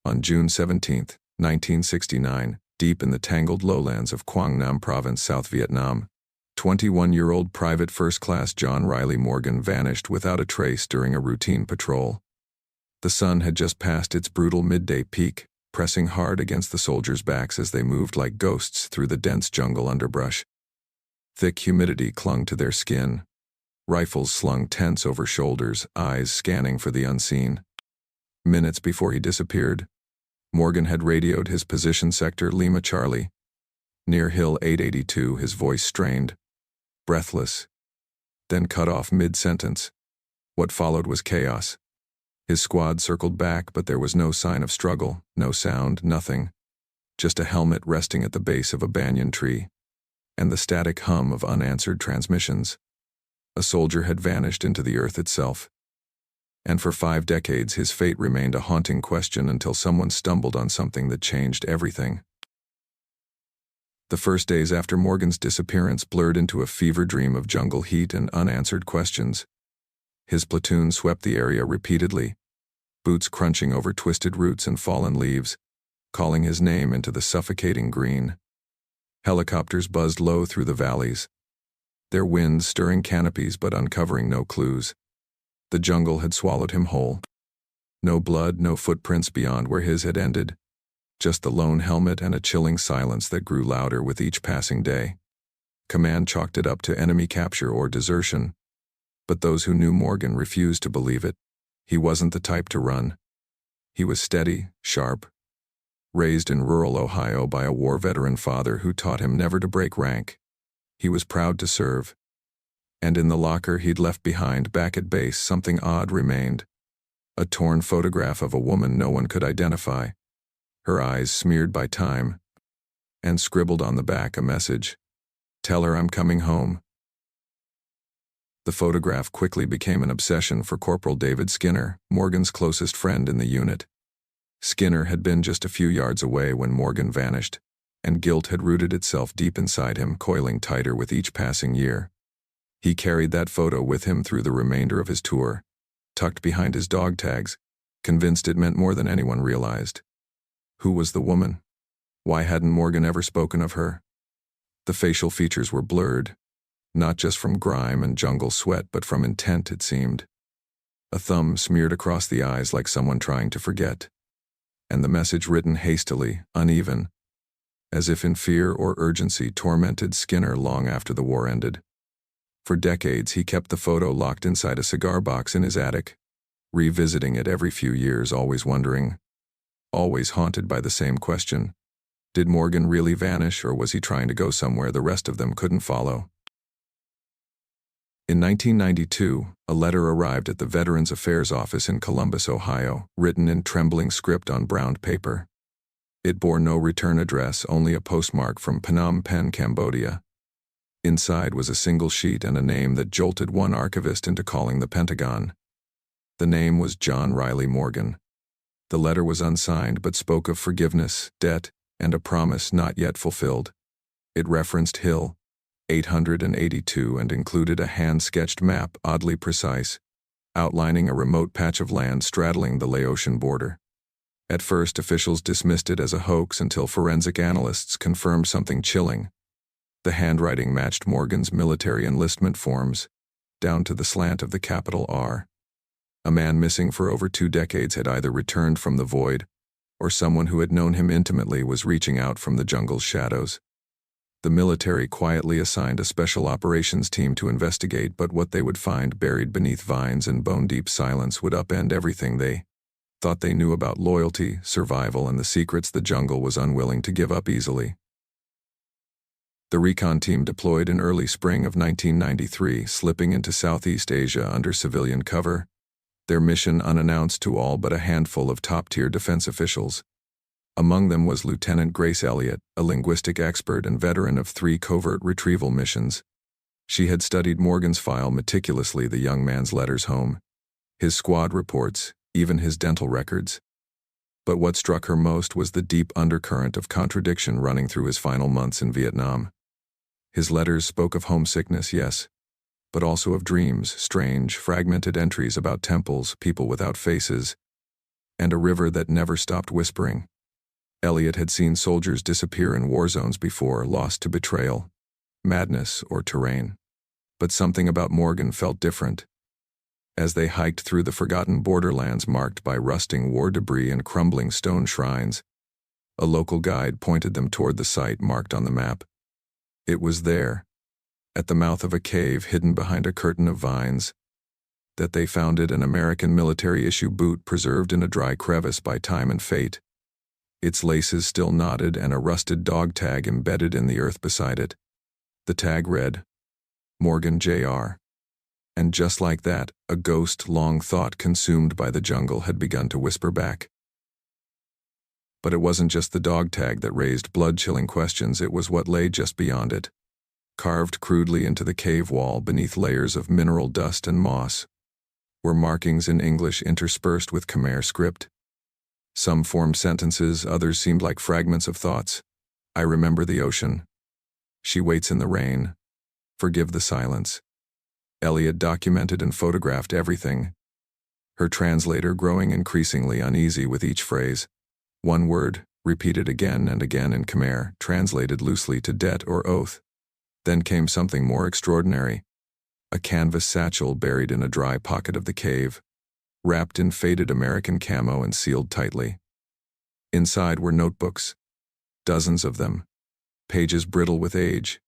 On June 17, 1969, deep in the tangled lowlands of Quang Nam Province, South Vietnam, 21-year-old Private First Class John Riley Morgan vanished without a trace during a routine patrol. The sun had just passed its brutal midday peak, pressing hard against the soldiers' backs as they moved like ghosts through the dense jungle underbrush. Thick humidity clung to their skin, rifles slung tense over shoulders, eyes scanning for the unseen. Minutes before he disappeared, Morgan had radioed his position sector Lima Charlie. Near Hill 882, his voice strained, breathless, then cut off mid-sentence. What followed was chaos. His squad circled back, but there was no sign of struggle, no sound, nothing. Just a helmet resting at the base of a banyan tree, and the static hum of unanswered transmissions. A soldier had vanished into the earth itself. And for 5 decades his fate remained a haunting question until someone stumbled on something that changed everything. The first days after Morgan's disappearance blurred into a fever dream of jungle heat and unanswered questions. His platoon swept the area repeatedly, boots crunching over twisted roots and fallen leaves, calling his name into the suffocating green. Helicopters buzzed low through the valleys, their winds stirring canopies but uncovering no clues. The jungle had swallowed him whole. No blood, no footprints beyond where his had ended. Just the lone helmet and a chilling silence that grew louder with each passing day. Command chalked it up to enemy capture or desertion, but those who knew Morgan refused to believe it. He wasn't the type to run. He was steady, sharp, raised in rural Ohio by a war veteran father who taught him never to break rank. He was proud to serve. And in the locker he'd left behind back at base, something odd remained. A torn photograph of a woman no one could identify, her eyes smeared by time, and scribbled on the back a message. "Tell her I'm coming home." The photograph quickly became an obsession for Corporal David Skinner, Morgan's closest friend in the unit. Skinner had been just a few yards away when Morgan vanished, and guilt had rooted itself deep inside him, coiling tighter with each passing year. He carried that photo with him through the remainder of his tour, tucked behind his dog tags, convinced it meant more than anyone realized. Who was the woman? Why hadn't Morgan ever spoken of her? The facial features were blurred, not just from grime and jungle sweat, but from intent, it seemed. A thumb smeared across the eyes like someone trying to forget. And the message written hastily, uneven, as if in fear or urgency, tormented Skinner long after the war ended. For decades he kept the photo locked inside a cigar box in his attic, revisiting it every few years, always wondering, always haunted by the same question. Did Morgan really vanish, or was he trying to go somewhere the rest of them couldn't follow? In 1992, a letter arrived at the Veterans Affairs Office in Columbus, Ohio, written in trembling script on brown paper. It bore no return address, only a postmark from Phnom Penh, Cambodia. Inside was a single sheet and a name that jolted one archivist into calling the Pentagon. The name was John Riley Morgan. The letter was unsigned but spoke of forgiveness, debt, and a promise not yet fulfilled. It referenced Hill 882 and included a hand-sketched map, oddly precise, outlining a remote patch of land straddling the Laotian border. At first, officials dismissed it as a hoax until forensic analysts confirmed something chilling. The handwriting matched Morgan's military enlistment forms, down to the slant of the capital R. A man missing for over 2 decades had either returned from the void, or someone who had known him intimately was reaching out from the jungle's shadows. The military quietly assigned a special operations team to investigate, but what they would find buried beneath vines and bone-deep silence would upend everything they thought they knew about loyalty, survival, and the secrets the jungle was unwilling to give up easily. The recon team deployed in early spring of 1993, slipping into Southeast Asia under civilian cover, their mission unannounced to all but a handful of top-tier defense officials. Among them was Lieutenant Grace Elliott, a linguistic expert and veteran of 3 covert retrieval missions. She had studied Morgan's file meticulously, the young man's letters home, his squad reports, even his dental records. But what struck her most was the deep undercurrent of contradiction running through his final months in Vietnam. His letters spoke of homesickness, yes, but also of dreams, strange, fragmented entries about temples, people without faces, and a river that never stopped whispering. Elliot had seen soldiers disappear in war zones before, lost to betrayal, madness, or terrain. But something about Morgan felt different. As they hiked through the forgotten borderlands marked by rusting war debris and crumbling stone shrines, a local guide pointed them toward the site marked on the map. It was there, at the mouth of a cave hidden behind a curtain of vines, that they found an American military-issue boot preserved in a dry crevice by time and fate. Its laces still knotted and a rusted dog tag embedded in the earth beside it. The tag read, Morgan Jr. And just like that, a ghost long thought consumed by the jungle had begun to whisper back. But it wasn't just the dog tag that raised blood-chilling questions, it was what lay just beyond it. Carved crudely into the cave wall beneath layers of mineral dust and moss were markings in English interspersed with Khmer script. Some formed sentences, others seemed like fragments of thoughts. I remember the ocean. She waits in the rain. Forgive the silence. Elliot documented and photographed everything, her translator growing increasingly uneasy with each phrase. One word, repeated again and again in Khmer, translated loosely to debt or oath. Then came something more extraordinary. A canvas satchel buried in a dry pocket of the cave, wrapped in faded American camo and sealed tightly. Inside were notebooks, dozens of them, pages brittle with age,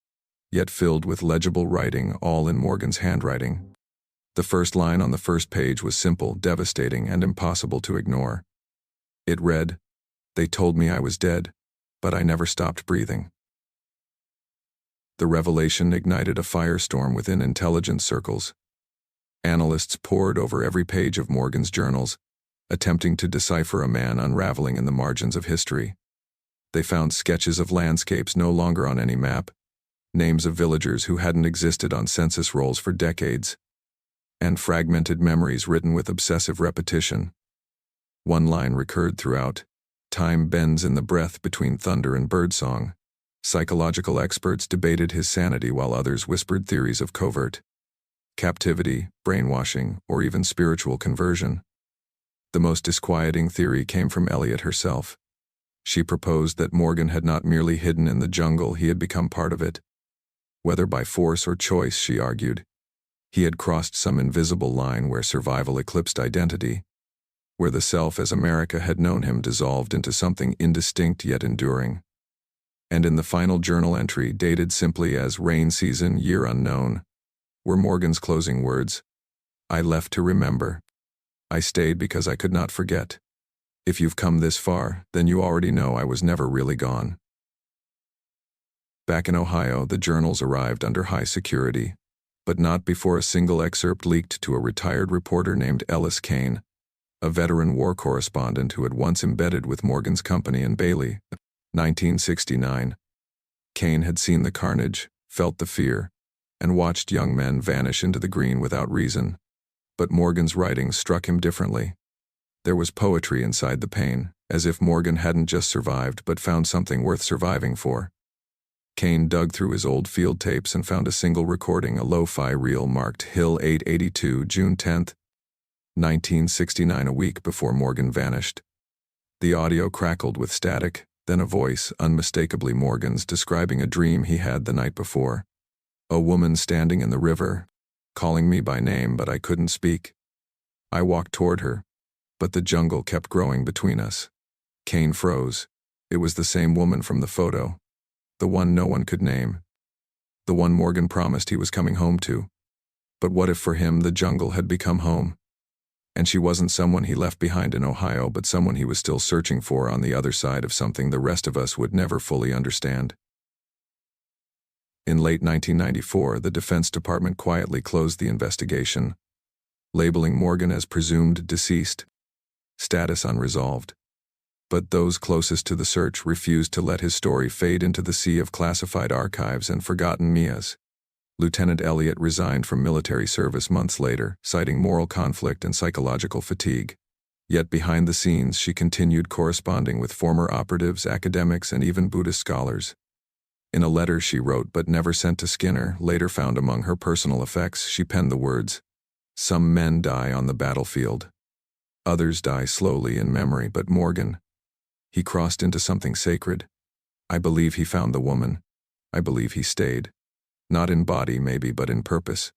yet filled with legible writing, all in Morgan's handwriting. The first line on the first page was simple, devastating, and impossible to ignore. It read, They told me I was dead, but I never stopped breathing. The revelation ignited a firestorm within intelligence circles. Analysts pored over every page of Morgan's journals, attempting to decipher a man unraveling in the margins of history. They found sketches of landscapes no longer on any map, names of villagers who hadn't existed on census rolls for decades, and fragmented memories written with obsessive repetition. One line recurred throughout, time bends in the breath between thunder and birdsong. Psychological experts debated his sanity while others whispered theories of covert captivity, brainwashing, or even spiritual conversion. The most disquieting theory came from Elliot herself. She proposed that Morgan had not merely hidden in the jungle, he had become part of it. Whether by force or choice, she argued, he had crossed some invisible line where survival eclipsed identity, where the self as America had known him dissolved into something indistinct yet enduring. And in the final journal entry, dated simply as rain season, year unknown, were Morgan's closing words. I left to remember. I stayed because I could not forget. If you've come this far, then you already know I was never really gone. Back in Ohio, the journals arrived under high security, but not before a single excerpt leaked to a retired reporter named Ellis Kane, a veteran war correspondent who had once embedded with Morgan's company in Bailey, 1969. Kane had seen the carnage, felt the fear, and watched young men vanish into the green without reason. But Morgan's writing struck him differently. There was poetry inside the pain, as if Morgan hadn't just survived but found something worth surviving for. Kane dug through his old field tapes and found a single recording, a lo-fi reel marked Hill 882, June 10, 1969, a week before Morgan vanished. The audio crackled with static, then a voice, unmistakably Morgan's, describing a dream he had the night before. A woman standing in the river, calling me by name, but I couldn't speak. I walked toward her, but the jungle kept growing between us. Kane froze. It was the same woman from the photo. The one no one could name. The one Morgan promised he was coming home to. But what if for him the jungle had become home? And she wasn't someone he left behind in Ohio, but someone he was still searching for on the other side of something the rest of us would never fully understand. In late 1994, the Defense Department quietly closed the investigation, labeling Morgan as presumed deceased, status unresolved. But those closest to the search refused to let his story fade into the sea of classified archives and forgotten Mia's. Lieutenant Elliot resigned from military service months later, citing moral conflict and psychological fatigue. Yet behind the scenes, she continued corresponding with former operatives, academics, and even Buddhist scholars. In a letter she wrote but never sent to Skinner, later found among her personal effects, she penned the words, "Some men die on the battlefield. Others die slowly in memory, but Morgan, he crossed into something sacred. I believe he found the woman. I believe he stayed. Not in body, maybe, but in purpose.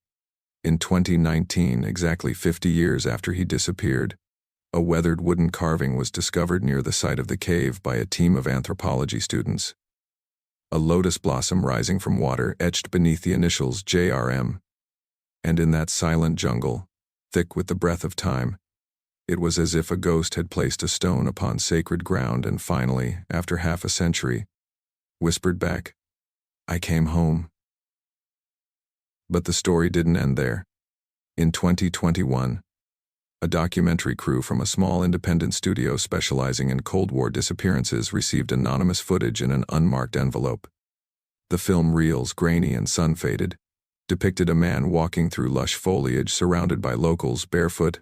In 2019, exactly 50 years after he disappeared, a weathered wooden carving was discovered near the site of the cave by a team of anthropology students. A lotus blossom rising from water etched beneath the initials JRM. And in that silent jungle, thick with the breath of time, it was as if a ghost had placed a stone upon sacred ground and finally, after half a century, whispered back, "I came home." But the story didn't end there. In 2021, a documentary crew from a small independent studio specializing in Cold War disappearances received anonymous footage in an unmarked envelope. The film reels, grainy and sun-faded, depicted a man walking through lush foliage surrounded by locals, barefoot,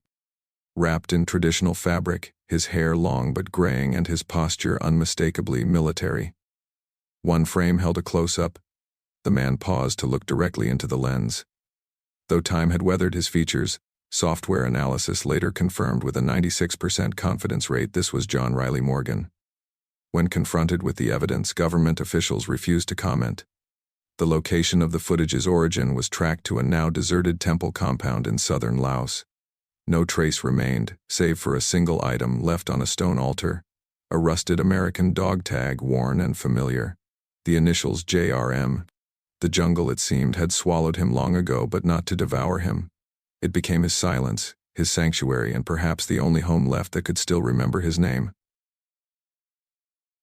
wrapped in traditional fabric, his hair long but graying and his posture unmistakably military. One frame held a close-up. The man paused to look directly into the lens. Though time had weathered his features, software analysis later confirmed with a 96% confidence rate this was John Riley Morgan. When confronted with the evidence, government officials refused to comment. The location of the footage's origin was tracked to a now deserted temple compound in southern Laos. No trace remained, save for a single item left on a stone altar, a rusted American dog tag worn and familiar. The initials JRM. The jungle, it seemed, had swallowed him long ago, but not to devour him. It became his silence, his sanctuary, and perhaps the only home left that could still remember his name.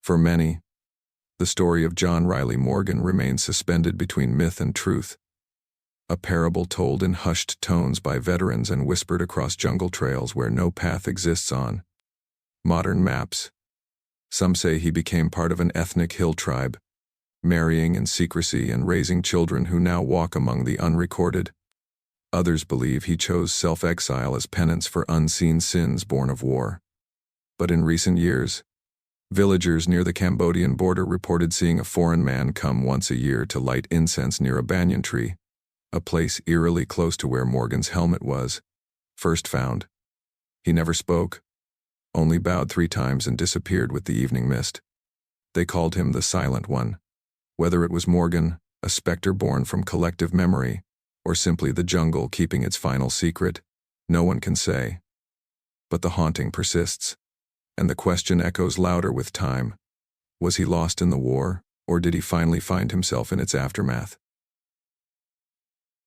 For many, the story of John Riley Morgan remains suspended between myth and truth. A parable told in hushed tones by veterans and whispered across jungle trails where no path exists on modern maps. Some say he became part of an ethnic hill tribe, marrying in secrecy and raising children who now walk among the unrecorded. Others believe he chose self-exile as penance for unseen sins born of war. But in recent years, villagers near the Cambodian border reported seeing a foreign man come once a year to light incense near a banyan tree, a place eerily close to where Morgan's helmet was first found. He never spoke, only bowed 3 times and disappeared with the evening mist. They called him the Silent One. Whether it was Morgan, a specter born from collective memory, or simply the jungle keeping its final secret, no one can say. But the haunting persists, and the question echoes louder with time. Was he lost in the war, or did he finally find himself in its aftermath?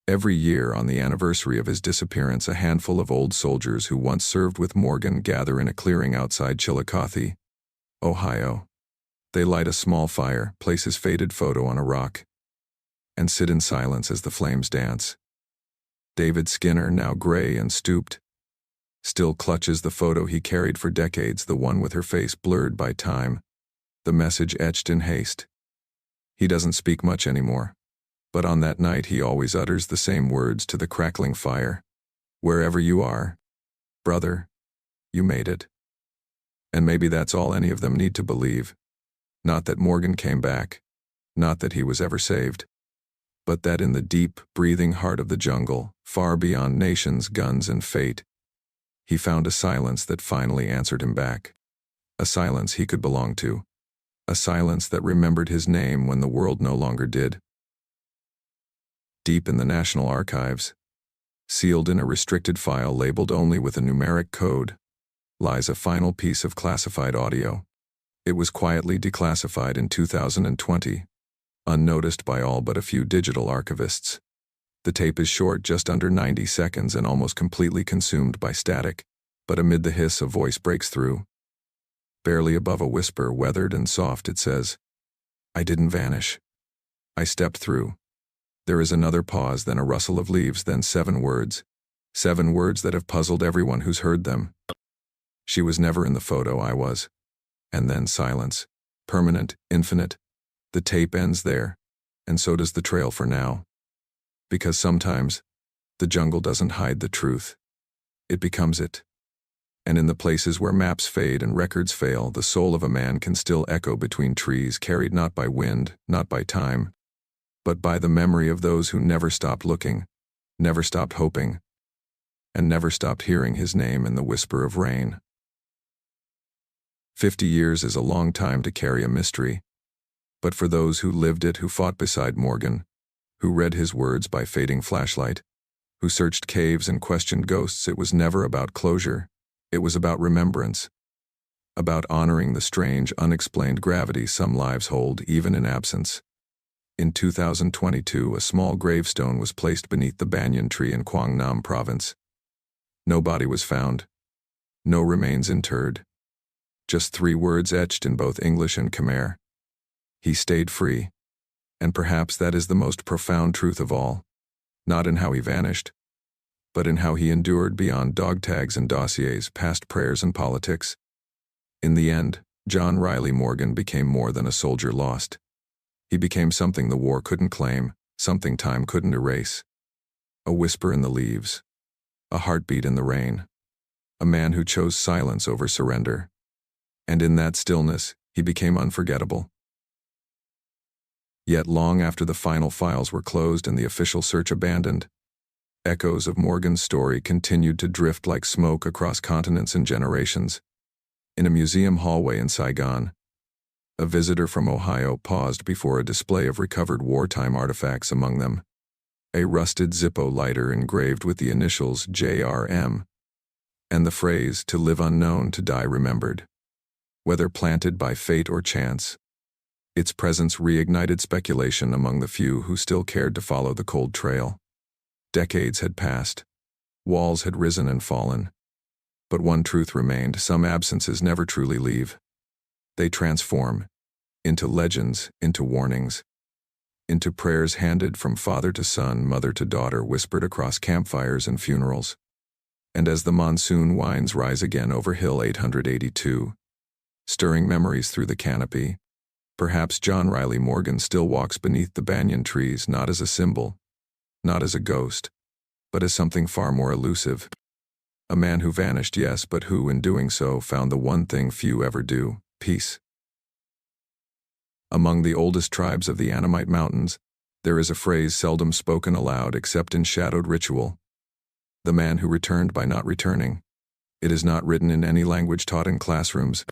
Every year on the anniversary of his disappearance, a handful of old soldiers who once served with Morgan gather in a clearing outside Chillicothe, Ohio. They light a small fire, place his faded photo on a rock, and sit in silence as the flames dance. David Skinner, now gray and stooped, still clutches the photo he carried for decades, the one with her face blurred by time, the message etched in haste. He doesn't speak much anymore, but on that night he always utters the same words to the crackling fire. "Wherever you are, brother, you made it." And maybe that's all any of them need to believe. Not that Morgan came back, not that he was ever saved, but that in the deep, breathing heart of the jungle, far beyond nations, guns, and fate, he found a silence that finally answered him back. A silence he could belong to. A silence that remembered his name when the world no longer did. Deep in the National Archives, sealed in a restricted file labeled only with a numeric code, lies a final piece of classified audio. It was quietly declassified in 2020, unnoticed by all but a few digital archivists. The tape is short, just under 90 seconds, and almost completely consumed by static, but amid the hiss a voice breaks through. Barely above a whisper, weathered and soft, it says, "I didn't vanish. I stepped through." There is another pause, then a rustle of leaves, then 7 words. 7 words that have puzzled everyone who's heard them. "She was never in the photo, I was." And then silence. Permanent, infinite. The tape ends there, and so does the trail for now. Because sometimes, the jungle doesn't hide the truth. It becomes it. And in the places where maps fade and records fail, the soul of a man can still echo between trees, carried not by wind, not by time, but by the memory of those who never stopped looking, never stopped hoping, and never stopped hearing his name in the whisper of rain. 50 years is a long time to carry a mystery, but for those who lived it, who fought beside Morgan, who read his words by fading flashlight, who searched caves and questioned ghosts, it was never about closure. It was about remembrance, about honoring the strange, unexplained gravity some lives hold even in absence. In 2022, a small gravestone was placed beneath the banyan tree in Quang Nam province. No body was found, no remains interred. Just 3 words etched in both English and Khmer. He stayed free. And perhaps that is the most profound truth of all, not in how he vanished, but in how he endured beyond dog tags and dossiers, past prayers and politics. In the end, John Riley Morgan became more than a soldier lost. He became something the war couldn't claim, something time couldn't erase. A whisper in the leaves, a heartbeat in the rain, a man who chose silence over surrender. And in that stillness, he became unforgettable. Yet long after the final files were closed and the official search abandoned, echoes of Morgan's story continued to drift like smoke across continents and generations. In a museum hallway in Saigon, a visitor from Ohio paused before a display of recovered wartime artifacts, among them a rusted Zippo lighter engraved with the initials JRM, and the phrase, "to live unknown, to die remembered." Whether planted by fate or chance, its presence reignited speculation among the few who still cared to follow the cold trail. Decades had passed, walls had risen and fallen, but one truth remained: some absences never truly leave. They transform into legends, into warnings, into prayers handed from father to son, mother to daughter, whispered across campfires and funerals. And as the monsoon winds rise again over Hill 882, stirring memories through the canopy, perhaps John Riley Morgan still walks beneath the banyan trees, not as a symbol, not as a ghost, but as something far more elusive. A man who vanished, yes, but who, in doing so, found the one thing few ever do: peace. Among the oldest tribes of the Annamite Mountains, there is a phrase seldom spoken aloud except in shadowed ritual: the man who returned by not returning. It is not written in any language taught in classrooms,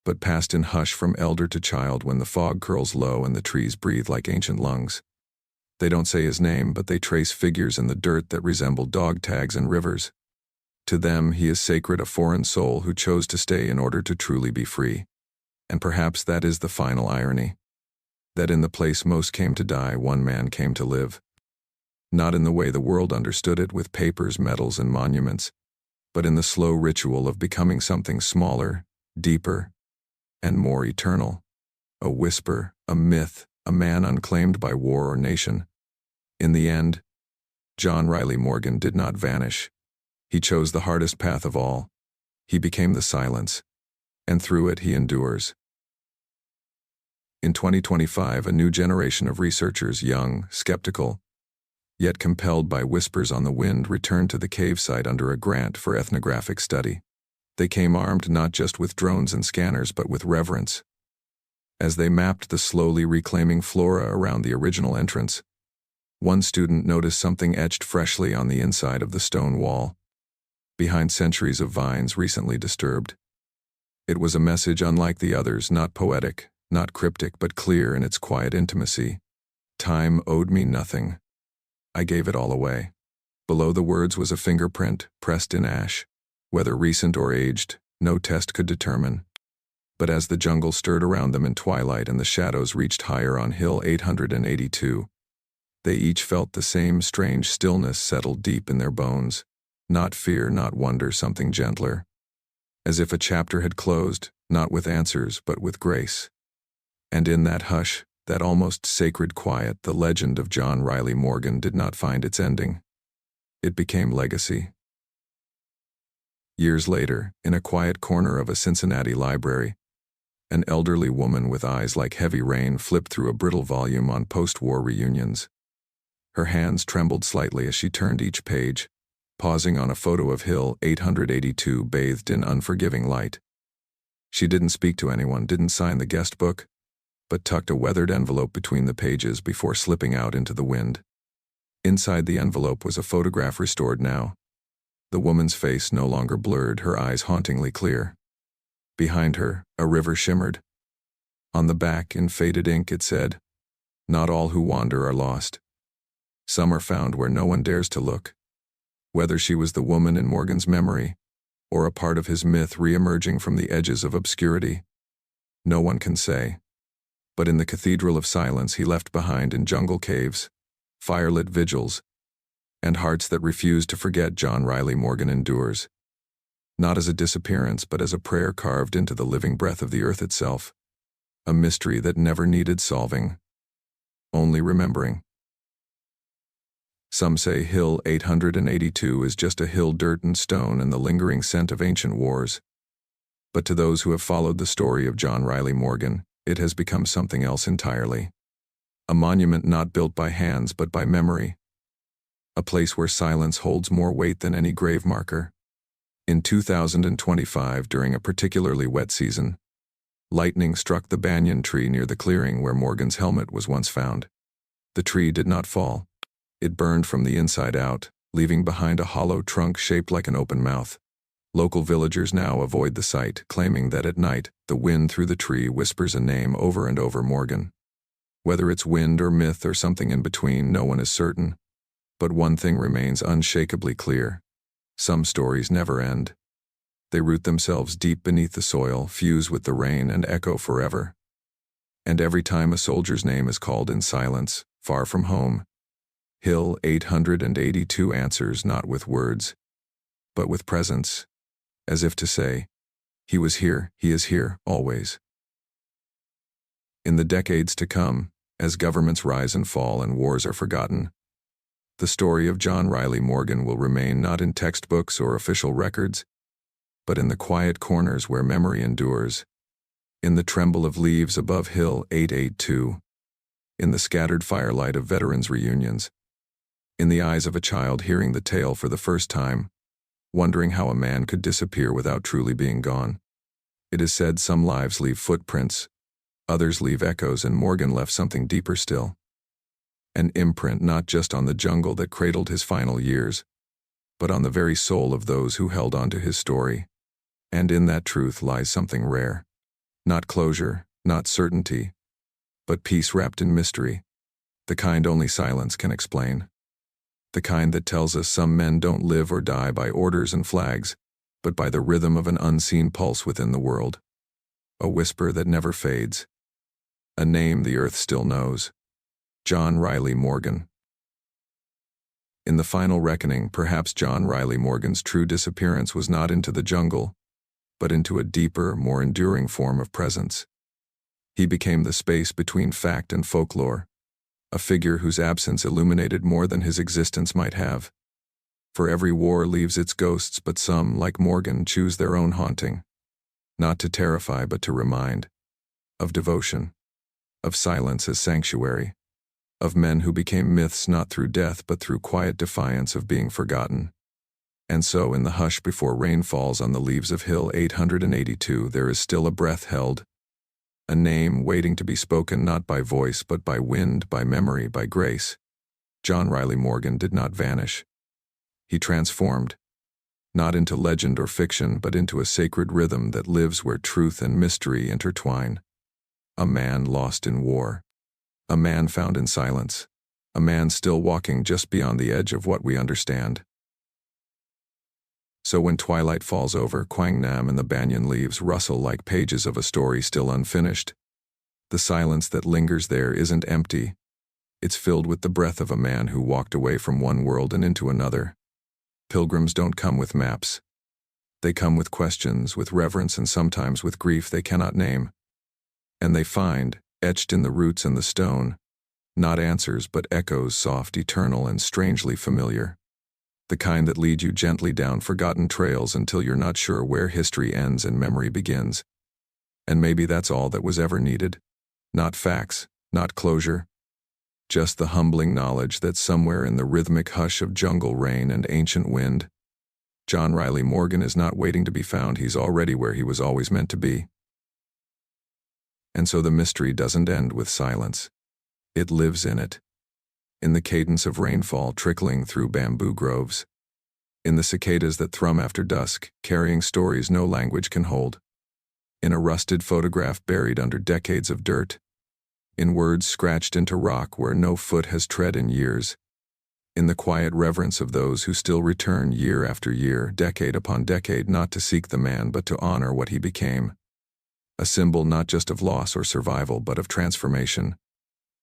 but passed in hush from elder to child when the fog curls low and the trees breathe like ancient lungs. They don't say his name, but they trace figures in the dirt that resemble dog tags and rivers. To them, he is sacred, a foreign soul who chose to stay in order to truly be free. And perhaps that is the final irony, that in the place most came to die, one man came to live. Not in the way the world understood it, with papers, medals, and monuments, but in the slow ritual of becoming something smaller, deeper, and more eternal. A whisper, a myth, a man unclaimed by war or nation. In the end, John Riley Morgan did not vanish. He chose the hardest path of all. He became the silence, and through it he endures. In 2025, a new generation of researchers, young, skeptical, yet compelled by whispers on the wind, returned to the cave site under a grant for ethnographic study. They came armed not just with drones and scanners, but with reverence. As they mapped the slowly reclaiming flora around the original entrance, one student noticed something etched freshly on the inside of the stone wall, behind centuries of vines recently disturbed. It was a message unlike the others, not poetic, not cryptic, but clear in its quiet intimacy. Time owed me nothing. I gave it all away. Below the words was a fingerprint, pressed in ash. Whether recent or aged, no test could determine. But as the jungle stirred around them in twilight and the shadows reached higher on Hill 882, they each felt the same strange stillness settle deep in their bones. Not fear, not wonder, something gentler. As if a chapter had closed, not with answers, but with grace. And in that hush, that almost sacred quiet, the legend of John Riley Morgan did not find its ending. It became legacy. Years later, in a quiet corner of a Cincinnati library, an elderly woman with eyes like heavy rain flipped through a brittle volume on post-war reunions. Her hands trembled slightly as she turned each page, pausing on a photo of Hill 882 bathed in unforgiving light. She didn't speak to anyone, didn't sign the guest book, but tucked a weathered envelope between the pages before slipping out into the wind. Inside the envelope was a photograph restored now, The woman's face no longer blurred, her eyes hauntingly clear. Behind her, a river shimmered. On the back, in faded ink, it said, "Not all who wander are lost. Some are found where no one dares to look." Whether she was the woman in Morgan's memory, or a part of his myth re-emerging from the edges of obscurity, no one can say. But in the cathedral of silence he left behind in jungle caves, firelit vigils, and hearts that refuse to forget, John Riley Morgan endures. Not as a disappearance, but as a prayer carved into the living breath of the earth itself. A mystery that never needed solving, only remembering. Some say Hill 882 is just a hill, dirt and stone, and the lingering scent of ancient wars. But to those who have followed the story of John Riley Morgan, it has become something else entirely. A monument not built by hands but by memory. A place where silence holds more weight than any grave marker. In 2025, during a particularly wet season, lightning struck the banyan tree near the clearing where Morgan's helmet was once found. The tree did not fall. It burned from the inside out, leaving behind a hollow trunk shaped like an open mouth. Local villagers now avoid the site, claiming that at night, the wind through the tree whispers a name over and over: Morgan. Whether it's wind or myth or something in between, no one is certain. But one thing remains unshakably clear. Some stories never end. They root themselves deep beneath the soil, fuse with the rain, and echo forever. And every time a soldier's name is called in silence, far from home, Hill 882 answers not with words, but with presence, as if to say, he was here, he is here, always. In the decades to come, as governments rise and fall and wars are forgotten, the story of John Riley Morgan will remain not in textbooks or official records, but in the quiet corners where memory endures, in the tremble of leaves above Hill 882, in the scattered firelight of veterans' reunions, in the eyes of a child hearing the tale for the first time, wondering how a man could disappear without truly being gone. It is said some lives leave footprints, others leave echoes, and Morgan left something deeper still. An imprint not just on the jungle that cradled his final years, but on the very soul of those who held on to his story. And in that truth lies something rare. Not closure, not certainty, but peace wrapped in mystery. The kind only silence can explain. The kind that tells us some men don't live or die by orders and flags, but by the rhythm of an unseen pulse within the world. A whisper that never fades. A name the earth still knows. John Riley Morgan. In the final reckoning, perhaps John Riley Morgan's true disappearance was not into the jungle, but into a deeper, more enduring form of presence. He became the space between fact and folklore, a figure whose absence illuminated more than his existence might have. For every war leaves its ghosts, but some, like Morgan, choose their own haunting. Not to terrify, but to remind. Of devotion. Of silence as sanctuary. Of men who became myths not through death, but through quiet defiance of being forgotten. And so, in the hush before rain falls on the leaves of Hill 882, there is still a breath held. A name waiting to be spoken not by voice but by wind, by memory, by grace. John Riley Morgan did not vanish. He transformed, not into legend or fiction, but into a sacred rhythm that lives where truth and mystery intertwine. A man lost in war. A man found in silence. A man still walking just beyond the edge of what we understand. So when twilight falls over Quang Nam and the banyan leaves rustle like pages of a story still unfinished, the silence that lingers there isn't empty. It's filled with the breath of a man who walked away from one world and into another. Pilgrims don't come with maps. They come with questions, with reverence, and sometimes with grief they cannot name. And they find, etched in the roots and the stone, not answers but echoes, soft, eternal, and strangely familiar. The kind that lead you gently down forgotten trails until you're not sure where history ends and memory begins. And maybe that's all that was ever needed. Not facts, not closure. Just the humbling knowledge that somewhere in the rhythmic hush of jungle rain and ancient wind, John Riley Morgan is not waiting to be found, he's already where he was always meant to be. And so the mystery doesn't end with silence. It lives in it. In the cadence of rainfall trickling through bamboo groves. In the cicadas that thrum after dusk, carrying stories no language can hold. In a rusted photograph buried under decades of dirt. In words scratched into rock where no foot has tread in years. In the quiet reverence of those who still return year after year, decade upon decade, not to seek the man but to honor what he became. A symbol not just of loss or survival but of transformation.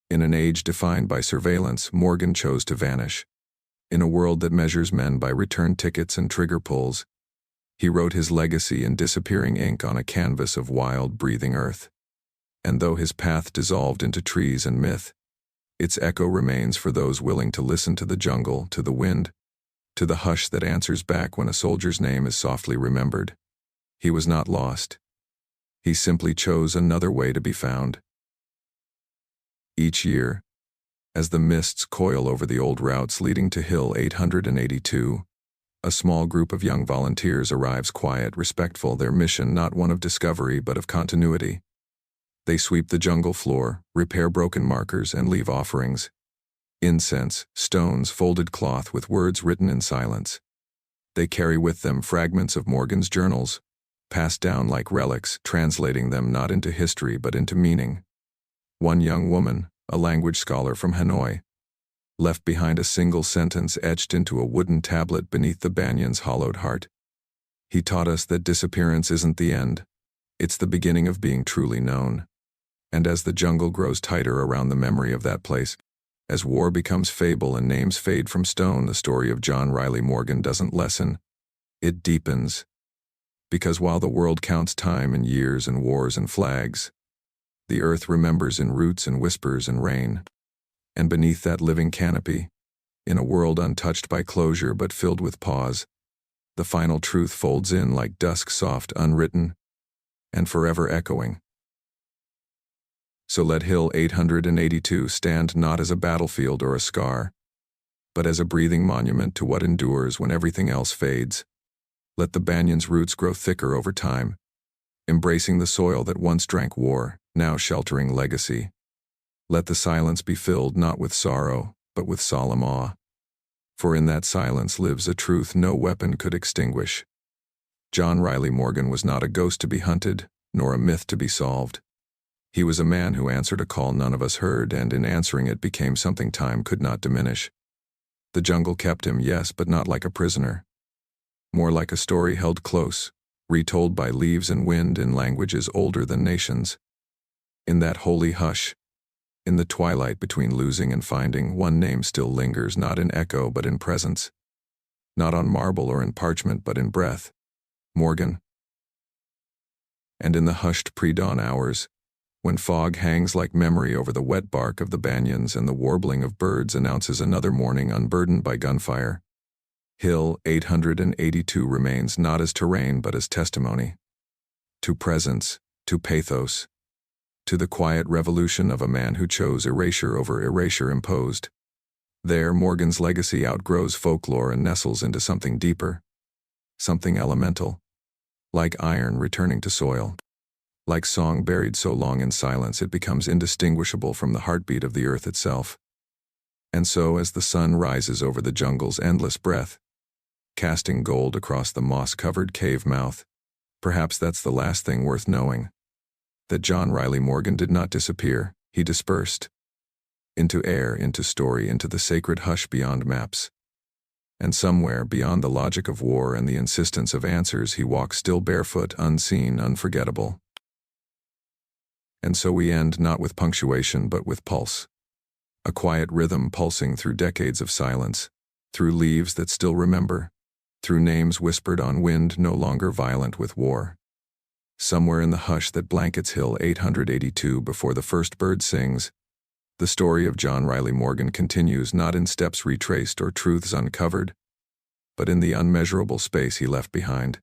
In an age defined by surveillance, Morgan chose to vanish. In a world that measures men by return tickets and trigger pulls, he wrote his legacy in disappearing ink on a canvas of wild, breathing earth. And though his path dissolved into trees and myth, its echo remains for those willing to listen to the jungle, to the wind, to the hush that answers back when a soldier's name is softly remembered. He was not lost. He simply chose another way to be found. Each year, as the mists coil over the old routes leading to Hill 882, a small group of young volunteers arrives, quiet, respectful, their mission not one of discovery but of continuity. They sweep the jungle floor, repair broken markers, and leave offerings. Incense, stones, folded cloth with words written in silence. They carry with them fragments of Morgan's journals, passed down like relics, translating them not into history but into meaning. One young woman, a language scholar from Hanoi, left behind a single sentence etched into a wooden tablet beneath the banyan's hollowed heart. He taught us that disappearance isn't the end. It's the beginning of being truly known. And as the jungle grows tighter around the memory of that place, as war becomes fable and names fade from stone, the story of John Riley Morgan doesn't lessen. It deepens. Because while the world counts time in years and wars and flags, the earth remembers in roots and whispers and rain. And beneath that living canopy, in a world untouched by closure but filled with pause, the final truth folds in like dusk, soft, unwritten, and forever echoing. So let Hill 882 stand not as a battlefield or a scar, but as a breathing monument to what endures when everything else fades. Let the banyan's roots grow thicker over time, embracing the soil that once drank war, now sheltering legacy. Let the silence be filled not with sorrow, but with solemn awe. For in that silence lives a truth no weapon could extinguish. John Riley Morgan was not a ghost to be hunted, nor a myth to be solved. He was a man who answered a call none of us heard, and in answering it became something time could not diminish. The jungle kept him, yes, but not like a prisoner. More like a story held close, retold by leaves and wind in languages older than nations. In that holy hush, in the twilight between losing and finding, one name still lingers, not in echo but in presence. Not on marble or in parchment but in breath. Morgan. And in the hushed pre-dawn hours, when fog hangs like memory over the wet bark of the banyans and the warbling of birds announces another morning unburdened by gunfire, Hill 882 remains not as terrain but as testimony. To presence, to pathos, to the quiet revolution of a man who chose erasure over erasure imposed. There, Morgan's legacy outgrows folklore and nestles into something deeper, something elemental, like iron returning to soil. Like song buried so long in silence it becomes indistinguishable from the heartbeat of the earth itself. And so as the sun rises over the jungle's endless breath, casting gold across the moss-covered cave mouth, perhaps that's the last thing worth knowing. That John Riley Morgan did not disappear, he dispersed. Into air, into story, into the sacred hush beyond maps. And somewhere beyond the logic of war and the insistence of answers he walks still barefoot, unseen, unforgettable. And so we end not with punctuation but with pulse. A quiet rhythm pulsing through decades of silence, through leaves that still remember, through names whispered on wind no longer violent with war. Somewhere in the hush that blankets Hill 882 before the first bird sings, the story of John Riley Morgan continues not in steps retraced or truths uncovered, but in the unmeasurable space he left behind.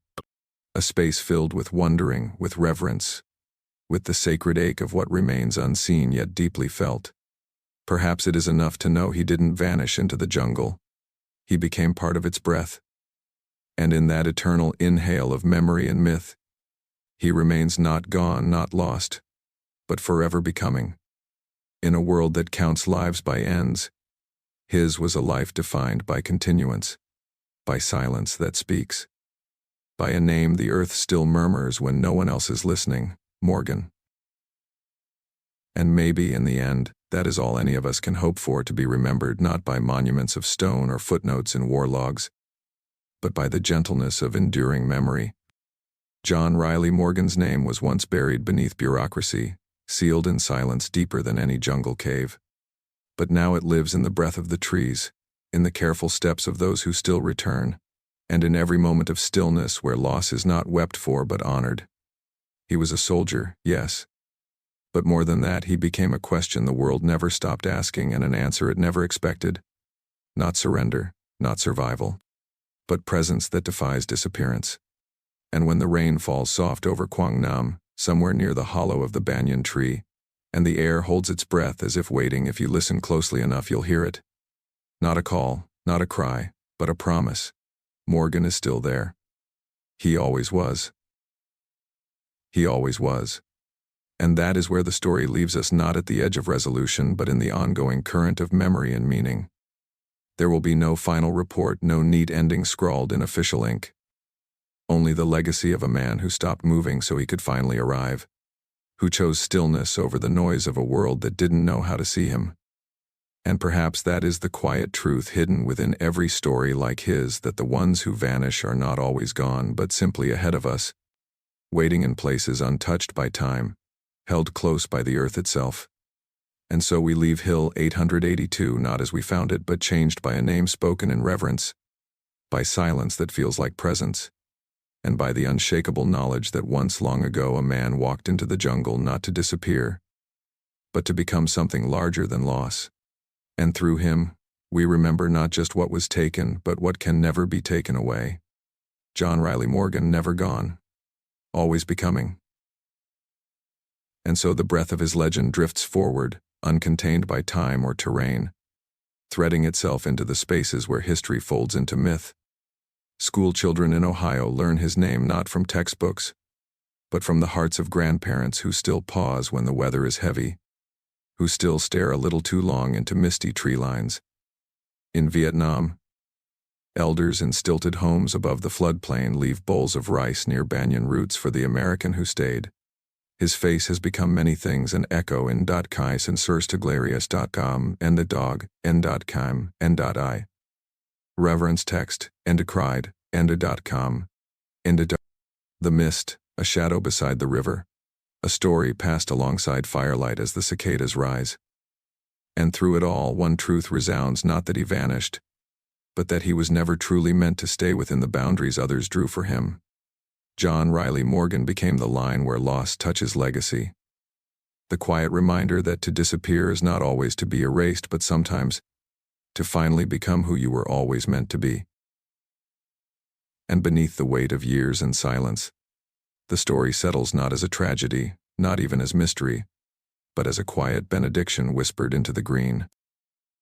A space filled with wondering, with reverence, with the sacred ache of what remains unseen yet deeply felt. Perhaps it is enough to know he didn't vanish into the jungle. He became part of its breath. And in that eternal inhale of memory and myth, he remains not gone, not lost, but forever becoming. In a world that counts lives by ends, his was a life defined by continuance. by silence that speaks, by a name the earth still murmurs when no one else is listening, Morgan. And maybe, in the end, that is all any of us can hope for, to be remembered not by monuments of stone or footnotes in war logs, but by the gentleness of enduring memory. John Riley Morgan's name was once buried beneath bureaucracy, sealed in silence deeper than any jungle cave. But now it lives in the breath of the trees, in the careful steps of those who still return, and in every moment of stillness where loss is not wept for but honored. He was a soldier, yes. But more than that, he became a question the world never stopped asking and an answer it never expected. Not surrender, not survival, but presence that defies disappearance. And when the rain falls soft over Quang Nam, somewhere near the hollow of the banyan tree, and the air holds its breath as if waiting, if you listen closely enough you'll hear it. Not a call, not a cry, but a promise. Morgan is still there. He always was. He always was. And that is where the story leaves us, not at the edge of resolution, but in the ongoing current of memory and meaning. There will be no final report, no neat ending scrawled in official ink. Only the legacy of a man who stopped moving so he could finally arrive, who chose stillness over the noise of a world that didn't know how to see him. And perhaps that is the quiet truth hidden within every story like his, that the ones who vanish are not always gone, but simply ahead of us, waiting in places untouched by time, held close by the earth itself. And so we leave Hill 882 not as we found it, but changed by a name spoken in reverence, by silence that feels like presence, and by the unshakable knowledge that once long ago a man walked into the jungle not to disappear, but to become something larger than loss. And through him, we remember not just what was taken, but what can never be taken away. John Riley Morgan, never gone, always becoming. And so the breath of his legend drifts forward, uncontained by time or terrain, threading itself into the spaces where history folds into myth. School children in Ohio learn his name not from textbooks, but from the hearts of grandparents who still pause when the weather is heavy, who still stare a little too long into misty tree lines. In Vietnam, elders in stilted homes above the floodplain leave bowls of rice near banyan roots for the American who stayed. His face has become many things, an echo in .kai censurstaglarius.com, and the dog, n.kim, n.I. Reverence text, endocride, enda.com, enda. The mist, a shadow beside the river, a story passed alongside firelight as the cicadas rise. And through it all, one truth resounds, not that he vanished, but that he was never truly meant to stay within the boundaries others drew for him. John Riley Morgan became the line where loss touches legacy. The quiet reminder that to disappear is not always to be erased, but sometimes to finally become who you were always meant to be. And beneath the weight of years and silence, the story settles not as a tragedy, not even as mystery, but as a quiet benediction whispered into the green.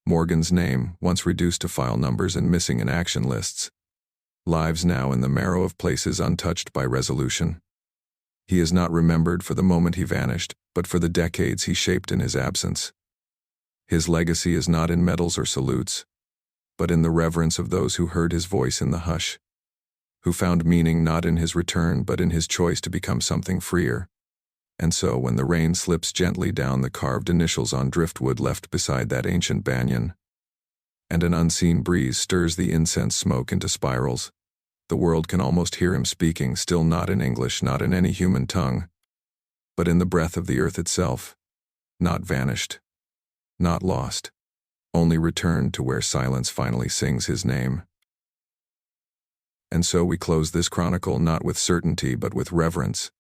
Morgan's name, once reduced to file numbers and missing in action lists, lives now in the marrow of places untouched by resolution. He is not remembered for the moment he vanished, but for the decades he shaped in his absence. His legacy is not in medals or salutes, but in the reverence of those who heard his voice in the hush, who found meaning not in his return but in his choice to become something freer. And so when the rain slips gently down the carved initials on driftwood left beside that ancient banyan, and an unseen breeze stirs the incense smoke into spirals, the world can almost hear him speaking, still not in English, not in any human tongue, but in the breath of the earth itself, not vanished, not lost, only returned to where silence finally sings his name. And so we close this chronicle not with certainty but with reverence.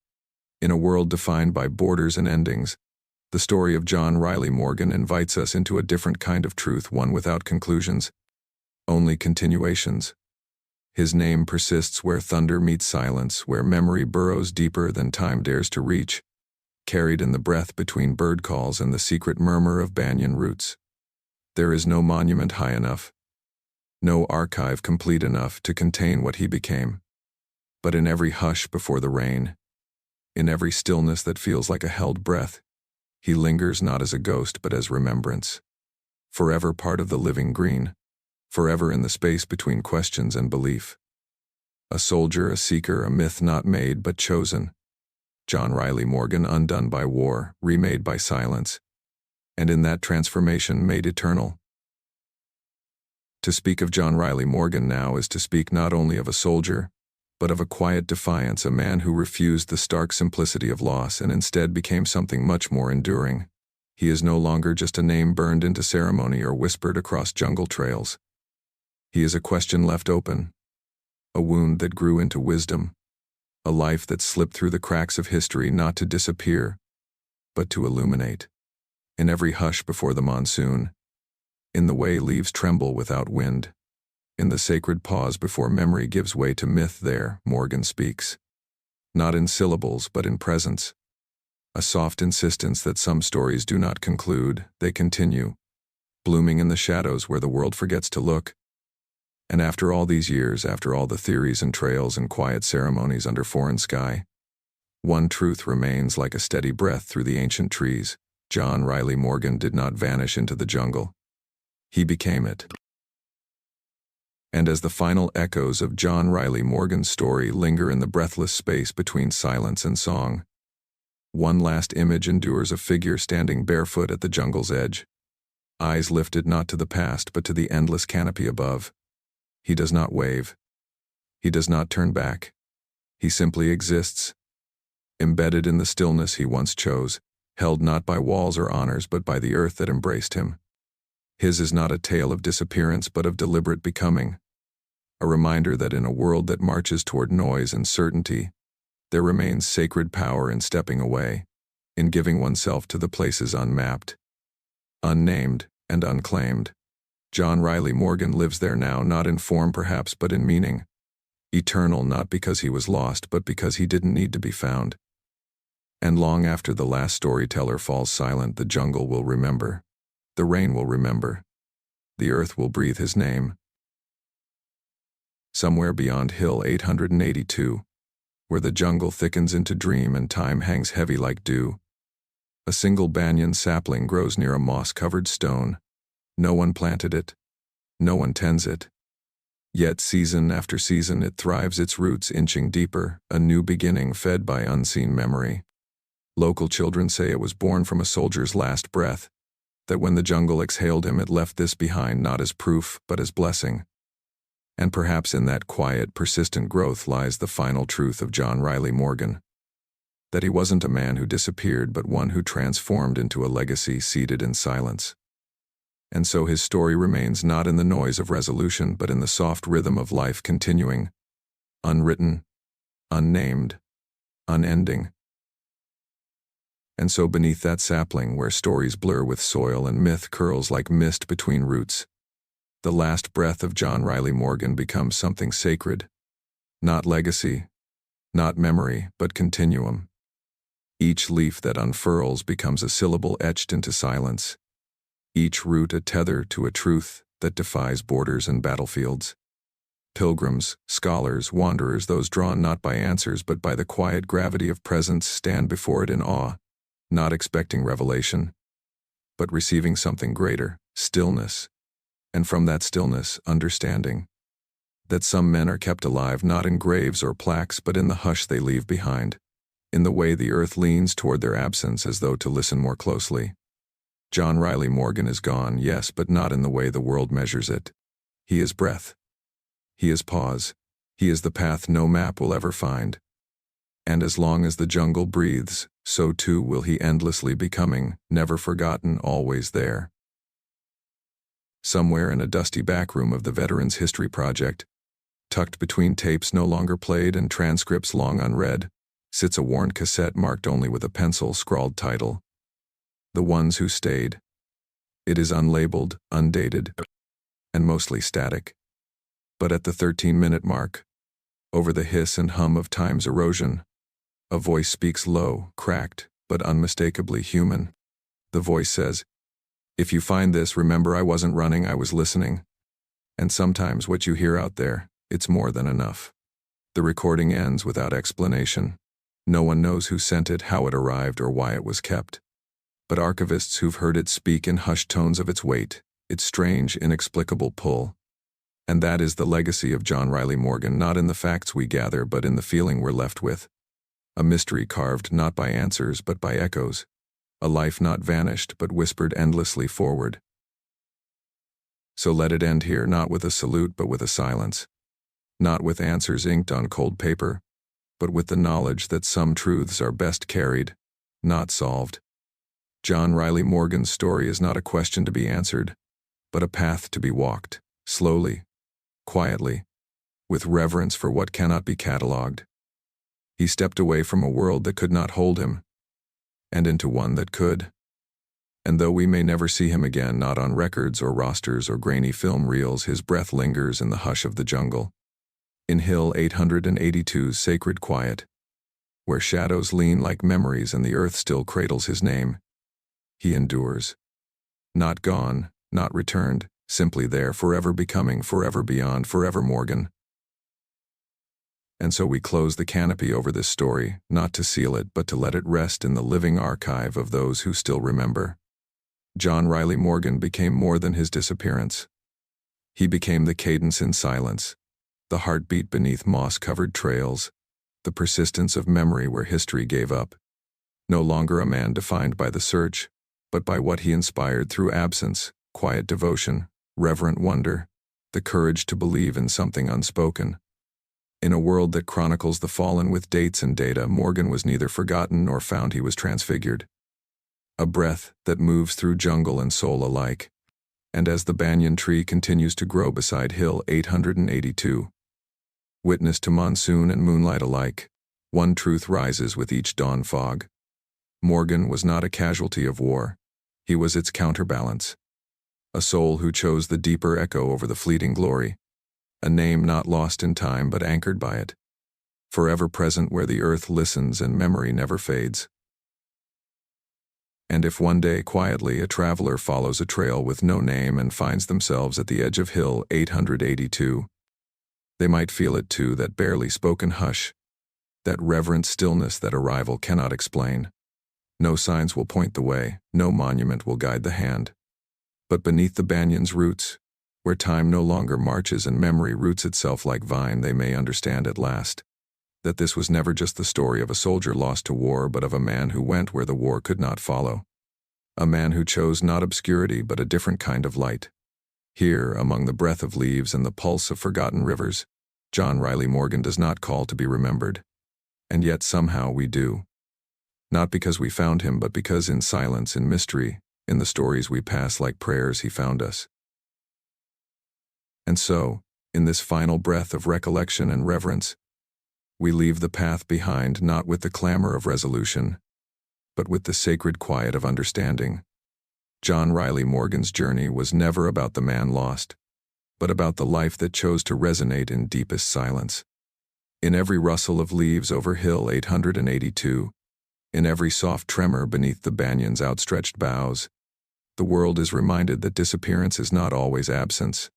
In a world defined by borders and endings, the story of John Riley Morgan invites us into a different kind of truth, one without conclusions, only continuations. His name persists where thunder meets silence, where memory burrows deeper than time dares to reach, carried in the breath between bird calls and the secret murmur of banyan roots. There is no monument high enough, no archive complete enough to contain what he became. But in every hush before the rain, in every stillness that feels like a held breath, he lingers not as a ghost but as remembrance, forever part of the living green, forever in the space between questions and belief. A soldier, a seeker, a myth not made but chosen. John Riley Morgan, undone by war, remade by silence, and in that transformation made eternal. To speak of John Riley Morgan now is to speak not only of a soldier, but of a quiet defiance, a man who refused the stark simplicity of loss and instead became something much more enduring. He is no longer just a name burned into ceremony or whispered across jungle trails. He is a question left open, a wound that grew into wisdom, a life that slipped through the cracks of history not to disappear, but to illuminate. In every hush before the monsoon, in the way leaves tremble without wind, in the sacred pause before memory gives way to myth, there Morgan speaks. Not in syllables, but in presence. A soft insistence that some stories do not conclude, they continue, blooming in the shadows where the world forgets to look. And after all these years, after all the theories and trails and quiet ceremonies under foreign sky, one truth remains like a steady breath through the ancient trees. John Riley Morgan did not vanish into the jungle. He became it. And as the final echoes of John Riley Morgan's story linger in the breathless space between silence and song, one last image endures, a figure standing barefoot at the jungle's edge, eyes lifted not to the past but to the endless canopy above. He does not wave. He does not turn back. He simply exists, embedded in the stillness he once chose, held not by walls or honors but by the earth that embraced him. His is not a tale of disappearance but of deliberate becoming, a reminder that in a world that marches toward noise and certainty, there remains sacred power in stepping away, in giving oneself to the places unmapped, unnamed, and unclaimed. John Riley Morgan lives there now, not in form perhaps but in meaning, eternal not because he was lost but because he didn't need to be found. And long after the last storyteller falls silent, the jungle will remember, the rain will remember, the earth will breathe his name. Somewhere beyond Hill 882, where the jungle thickens into dream and time hangs heavy like dew, a single banyan sapling grows near a moss-covered stone. No one planted it, no one tends it. Yet season after season it thrives, its roots inching deeper, a new beginning fed by unseen memory. Local children say it was born from a soldier's last breath, that when the jungle exhaled him it left this behind not as proof but as blessing. And perhaps in that quiet, persistent growth lies the final truth of John Riley Morgan. That he wasn't a man who disappeared but one who transformed into a legacy seated in silence. And so his story remains not in the noise of resolution but in the soft rhythm of life continuing, unwritten, unnamed, unending. And so beneath that sapling where stories blur with soil and myth curls like mist between roots, the last breath of John Riley Morgan becomes something sacred. Not legacy, not memory, but continuum. Each leaf that unfurls becomes a syllable etched into silence. Each root a tether to a truth that defies borders and battlefields. Pilgrims, scholars, wanderers, those drawn not by answers but by the quiet gravity of presence, stand before it in awe, not expecting revelation, but receiving something greater, stillness, and from that stillness, understanding. That some men are kept alive not in graves or plaques but in the hush they leave behind, in the way the earth leans toward their absence as though to listen more closely. John Riley Morgan is gone, yes, but not in the way the world measures it. He is breath. He is pause. He is the path no map will ever find. And as long as the jungle breathes, so too will he endlessly becoming, never forgotten, always there. Somewhere in a dusty back room of the Veterans History Project, tucked between tapes no longer played and transcripts long unread, sits a worn cassette marked only with a pencil scrawled title, The Ones Who Stayed. It is unlabeled, undated, and mostly static. But at the 13-minute mark, over the hiss and hum of time's erosion, a voice speaks low, cracked, but unmistakably human. The voice says, "If you find this, remember I wasn't running, I was listening." And sometimes what you hear out there, it's more than enough. The recording ends without explanation. No one knows who sent it, how it arrived, or why it was kept. But archivists who've heard it speak in hushed tones of its weight, its strange, inexplicable pull. And that is the legacy of John Riley Morgan, not in the facts we gather, but in the feeling we're left with. A mystery carved not by answers, but by echoes. A life not vanished, but whispered endlessly forward. So let it end here, not with a salute, but with a silence. Not with answers inked on cold paper, but with the knowledge that some truths are best carried, not solved. John Riley Morgan's story is not a question to be answered, but a path to be walked, slowly, quietly, with reverence for what cannot be catalogued. He stepped away from a world that could not hold him, and into one that could. And though we may never see him again, not on records or rosters or grainy film reels, his breath lingers in the hush of the jungle. In Hill 882's sacred quiet, where shadows lean like memories and the earth still cradles his name, he endures. Not gone, not returned, simply there, forever becoming, forever beyond, forever Morgan. And so we close the canopy over this story, not to seal it, but to let it rest in the living archive of those who still remember. John Riley Morgan became more than his disappearance. He became the cadence in silence, the heartbeat beneath moss-covered trails, the persistence of memory where history gave up. No longer a man defined by the search, but by what he inspired through absence, quiet devotion, reverent wonder, the courage to believe in something unspoken. In a world that chronicles the fallen with dates and data, Morgan was neither forgotten nor found. He was transfigured. A breath that moves through jungle and soul alike. And as the banyan tree continues to grow beside Hill 882, witness to monsoon and moonlight alike, one truth rises with each dawn fog. Morgan was not a casualty of war. He was its counterbalance. A soul who chose the deeper echo over the fleeting glory. A name not lost in time but anchored by it. Forever present where the earth listens and memory never fades. And if one day quietly a traveler follows a trail with no name and finds themselves at the edge of Hill 882, they might feel it too, that barely spoken hush, that reverent stillness that arrival cannot explain. No signs will point the way, no monument will guide the hand. But beneath the banyan's roots, where time no longer marches and memory roots itself like vine, they may understand at last that this was never just the story of a soldier lost to war, but of a man who went where the war could not follow. A man who chose not obscurity but a different kind of light. Here, among the breath of leaves and the pulse of forgotten rivers, John Riley Morgan does not call to be remembered. And yet somehow we do. Not because we found him, but because in silence, in mystery, in the stories we pass like prayers, he found us. And so, in this final breath of recollection and reverence, we leave the path behind, not with the clamor of resolution, but with the sacred quiet of understanding. John Riley Morgan's journey was never about the man lost, but about the life that chose to resonate in deepest silence. In every rustle of leaves over Hill 882, in every soft tremor beneath the banyan's outstretched boughs, the world is reminded that disappearance is not always absence.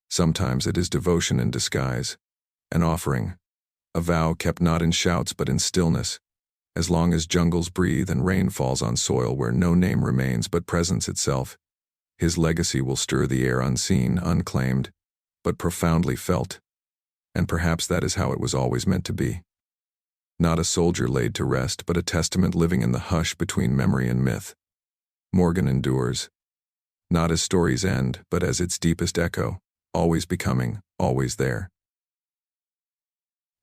Sometimes it is devotion in disguise, an offering, a vow kept not in shouts but in stillness. As long as jungles breathe and rain falls on soil where no name remains but presence itself, his legacy will stir the air unseen, unclaimed, but profoundly felt. And perhaps that is how it was always meant to be. Not a soldier laid to rest, but a testament living in the hush between memory and myth. Morgan endures, not as stories end, but as its deepest echo, always becoming, always there.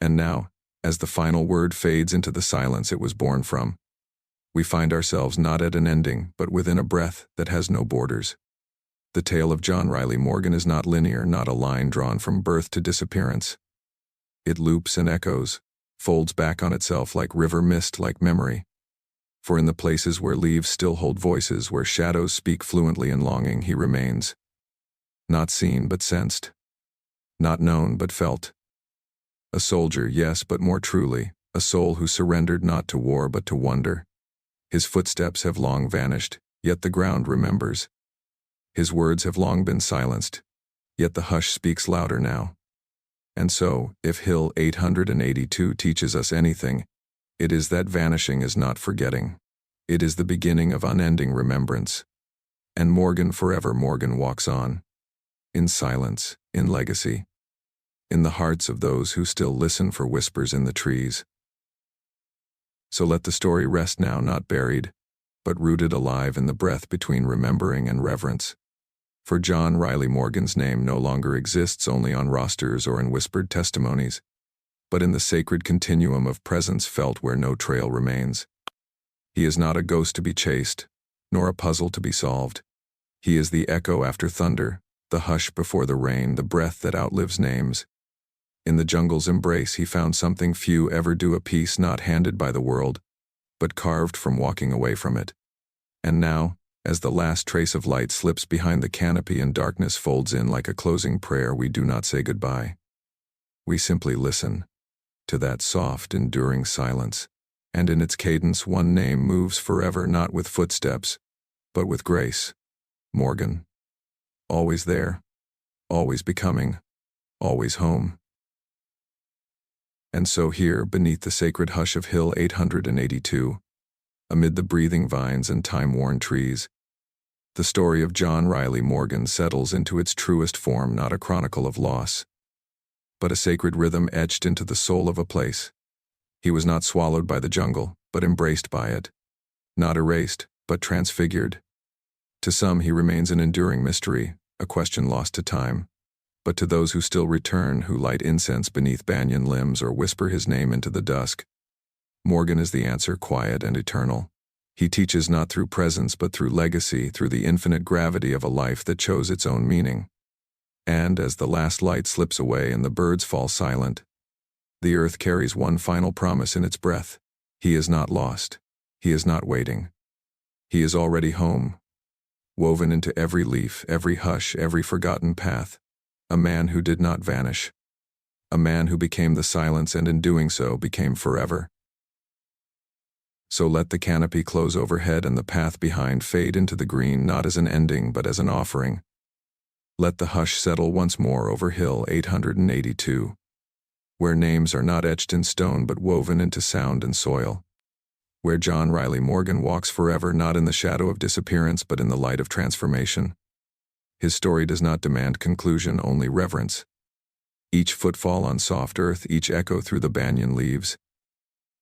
And now, as the final word fades into the silence it was born from, we find ourselves not at an ending, but within a breath that has no borders. The tale of John Riley Morgan is not linear, not a line drawn from birth to disappearance. It loops and echoes, folds back on itself like river mist, like memory. For in the places where leaves still hold voices, where shadows speak fluently in longing, he remains. Not seen but sensed. Not known but felt. A soldier, yes, but more truly, a soul who surrendered not to war but to wonder. His footsteps have long vanished, yet the ground remembers. His words have long been silenced, yet the hush speaks louder now. And so, if Hill 882 teaches us anything, it is that vanishing is not forgetting. It is the beginning of unending remembrance. And Morgan, forever Morgan, walks on. in silence, in legacy, in the hearts of those who still listen for whispers in the trees. So let the story rest now, not buried, but rooted alive in the breath between remembering and reverence. For John Riley Morgan's name no longer exists only on rosters or in whispered testimonies, but in the sacred continuum of presence felt where no trail remains. He is not a ghost to be chased, nor a puzzle to be solved. He is the echo after thunder, the hush before the rain, the breath that outlives names. In the jungle's embrace he found something few ever do, a peace not handed by the world, but carved from walking away from it. And now, as the last trace of light slips behind the canopy and darkness folds in like a closing prayer, we do not say goodbye. We simply listen to that soft, enduring silence, and in its cadence one name moves forever, not with footsteps, but with grace. Morgan. Always there, always becoming, always home. And so here, beneath the sacred hush of Hill 882, amid the breathing vines and time-worn trees, the story of John Riley Morgan settles into its truest form, not a chronicle of loss, but a sacred rhythm etched into the soul of a place. He was not swallowed by the jungle, but embraced by it. Not erased, but transfigured. To some he remains an enduring mystery, a question lost to time. But to those who still return, who light incense beneath banyan limbs or whisper his name into the dusk, Morgan is the answer, quiet and eternal. He teaches not through presence but through legacy, through the infinite gravity of a life that chose its own meaning. And as the last light slips away and the birds fall silent, the earth carries one final promise in its breath. He is not lost. He is not waiting. He is already home, woven into every leaf, every hush, every forgotten path. A man who did not vanish. A man who became the silence and in doing so became forever. So let the canopy close overhead and the path behind fade into the green, not as an ending but as an offering. Let the hush settle once more over Hill 882, where names are not etched in stone but woven into sound and soil, where John Riley Morgan walks forever, not in the shadow of disappearance but in the light of transformation. His story does not demand conclusion, only reverence. Each footfall on soft earth, each echo through the banyan leaves,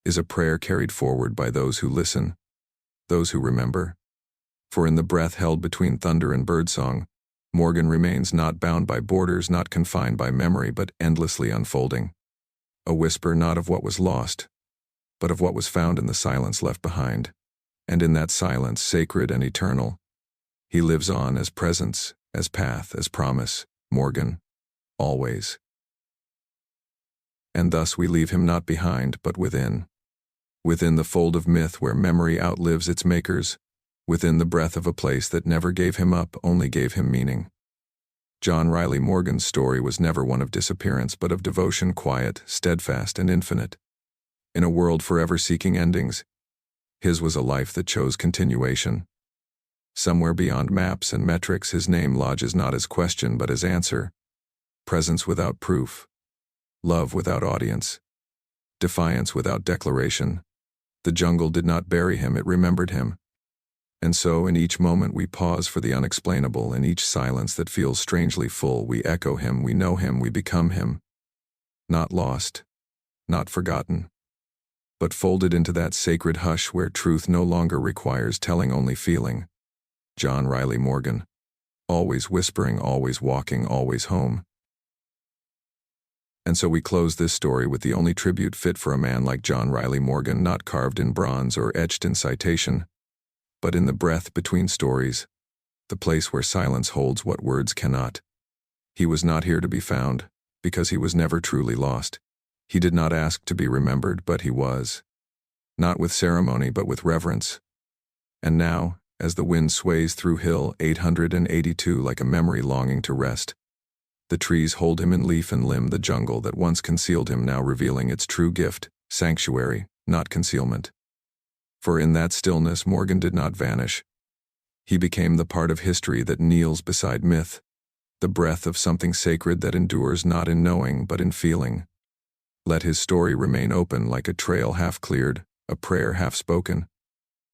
is a prayer carried forward by those who listen, those who remember. For in the breath held between thunder and birdsong, Morgan remains, not bound by borders, not confined by memory, but endlessly unfolding. A whisper not of what was lost, but of what was found in the silence left behind. And in that silence, sacred and eternal, he lives on as presence, as path, as promise, Morgan, always. And thus we leave him not behind, but within the fold of myth where memory outlives its makers, within the breath of a place that never gave him up, only gave him meaning. John Riley Morgan's story was never one of disappearance, but of devotion, quiet, steadfast, and infinite. In a world forever seeking endings, his was a life that chose continuation. Somewhere beyond maps and metrics, his name lodges not as question but as answer. Presence without proof. Love without audience. Defiance without declaration. The jungle did not bury him, it remembered him. And so in each moment we pause for the unexplainable, in each silence that feels strangely full, we echo him, we know him, we become him. Not lost, not forgotten, but folded into that sacred hush where truth no longer requires telling, only feeling. John Riley Morgan, always whispering, always walking, always home. And so we close this story with the only tribute fit for a man like John Riley Morgan, not carved in bronze or etched in citation, but in the breath between stories, the place where silence holds what words cannot. He was not here to be found, because he was never truly lost. He did not ask to be remembered, but he was. Not with ceremony, but with reverence. And now, as the wind sways through Hill 882 like a memory longing to rest, the trees hold him in leaf and limb, the jungle that once concealed him now revealing its true gift, sanctuary, not concealment. For in that stillness Morgan did not vanish. He became the part of history that kneels beside myth, the breath of something sacred that endures not in knowing but in feeling. Let his story remain open like a trail half cleared, a prayer half spoken.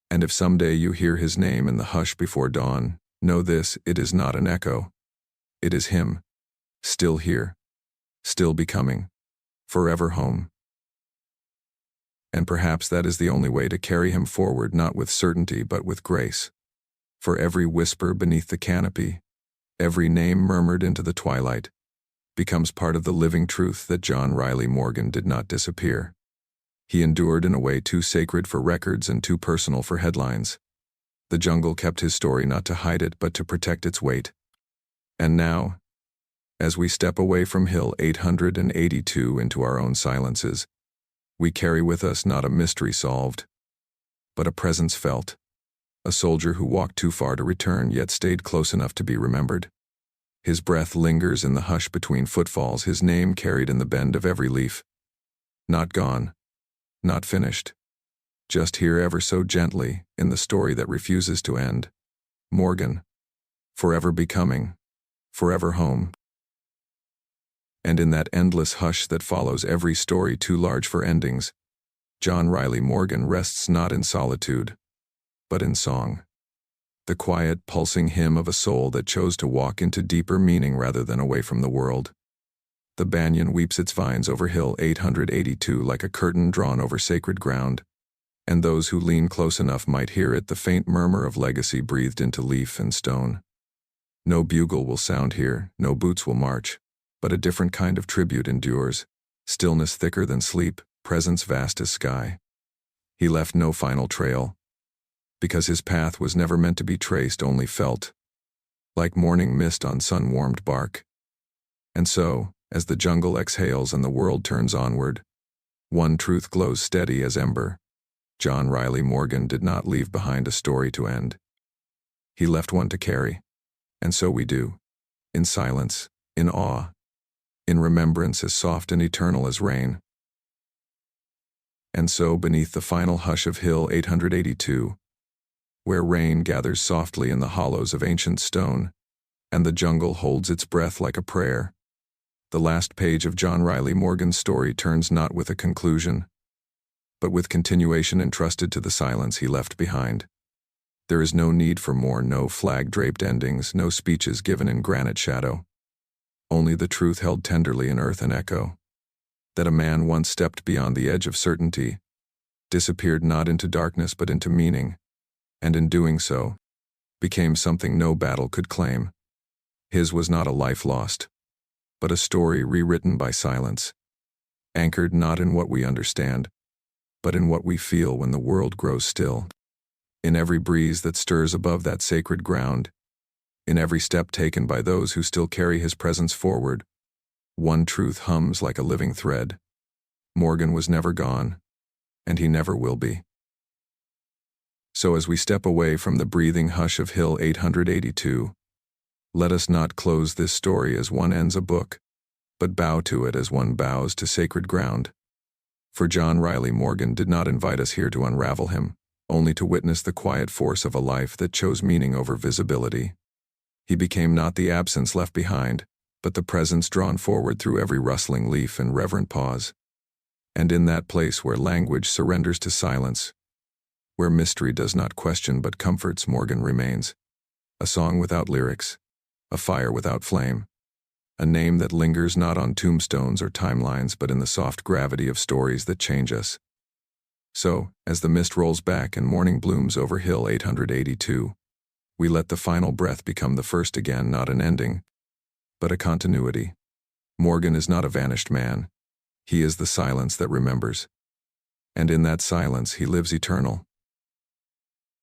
And if someday you hear his name in the hush before dawn, know this, it is not an echo. It is him, still here, still becoming, forever home. And perhaps that is the only way to carry him forward, not with certainty but with grace. For every whisper beneath the canopy, every name murmured into the twilight, becomes part of the living truth that John Riley Morgan did not disappear. He endured in a way too sacred for records and too personal for headlines. The jungle kept his story not to hide it but to protect its weight. And now, as we step away from Hill 882 into our own silences, we carry with us not a mystery solved, but a presence felt, a soldier who walked too far to return yet stayed close enough to be remembered. His breath lingers in the hush between footfalls, his name carried in the bend of every leaf. Not gone, not finished, just here ever so gently in the story that refuses to end. Morgan, forever becoming, forever home. And in that endless hush that follows every story too large for endings, John Riley Morgan rests not in solitude, but in song. The quiet, pulsing hymn of a soul that chose to walk into deeper meaning rather than away from the world. The banyan weeps its vines over Hill 882 like a curtain drawn over sacred ground, and those who lean close enough might hear it, the faint murmur of legacy breathed into leaf and stone. No bugle will sound here, no boots will march, but a different kind of tribute endures, stillness thicker than sleep, presence vast as sky. He left no final trail, because his path was never meant to be traced, only felt, like morning mist on sun-warmed bark. And so, as the jungle exhales and the world turns onward, one truth glows steady as ember. John Riley Morgan did not leave behind a story to end. He left one to carry, and so we do, in silence, in awe, in remembrance as soft and eternal as rain. And so, beneath the final hush of Hill 882, where rain gathers softly in the hollows of ancient stone, and the jungle holds its breath like a prayer, the last page of John Riley Morgan's story turns not with a conclusion, but with continuation entrusted to the silence he left behind. There is no need for more, no flag-draped endings, no speeches given in granite shadow. Only the truth held tenderly in earth and echo, that a man once stepped beyond the edge of certainty, disappeared not into darkness but into meaning, and in doing so, became something no battle could claim. His was not a life lost, but a story rewritten by silence, anchored not in what we understand, but in what we feel when the world grows still. In every breeze that stirs above that sacred ground, in every step taken by those who still carry his presence forward, one truth hums like a living thread. Morgan was never gone, and he never will be. So as we step away from the breathing hush of Hill 882, let us not close this story as one ends a book, but bow to it as one bows to sacred ground. For John Riley Morgan did not invite us here to unravel him, only to witness the quiet force of a life that chose meaning over visibility. He became not the absence left behind, but the presence drawn forward through every rustling leaf and reverent pause. And in that place where language surrenders to silence, where mystery does not question but comforts, Morgan remains. A song without lyrics, a fire without flame, a name that lingers not on tombstones or timelines but in the soft gravity of stories that change us. So, as the mist rolls back and morning blooms over Hill 882, we let the final breath become the first again, not an ending, but a continuity. Morgan is not a vanished man. He is the silence that remembers. And in that silence he lives eternal.